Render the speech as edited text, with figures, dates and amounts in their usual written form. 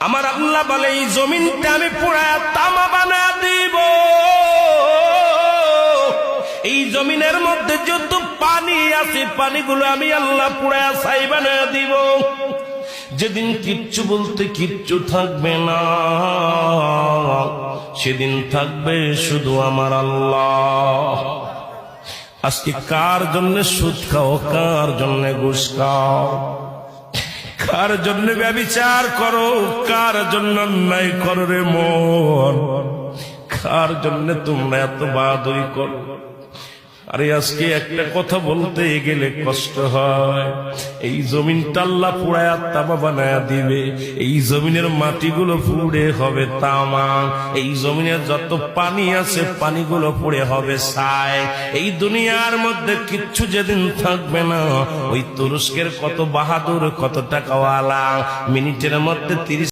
আমার আল্লাহ বলে এই জমিনটা আমি পুরায়া তামা বানা দিব। এই জমিনের মধ্যে যত পানি আছে পানিগুলো আমি আল্লাহ পুরায়া ছাই বানা দিব। যেদিন কিচ্ছু বলতে কিচ্ছু থাকবে না, সেদিন থাকবে শুধু আমার আল্লাহ। আজকে কার জন্য সুদ খাও, কার জন্য ঘুষ খাও, কার জন্য ব্যভিচার করো, কার জন্য অন্যায় করো রে মন, কার জন্য তোমরা এত বাহাদুরি করো? আরে আজকে একটা কথা বলতে গেলে কষ্ট হয়। এই জমিনটা আল্লাহ পুরায়া তামা বানায়া দিবে। এই জমিনের মাটিগুলো পুড়ে হবে তামা। এই জমিনের যত পানি আছে পানিগুলো পুড়ে হবে ছাই। এই দুনিয়ার মধ্যে কিচ্ছু যেদিন থাকবে না, ওই তুরস্কের কত বাহাদুর, কত টাকাওয়ালা মিনিটের মধ্যে 30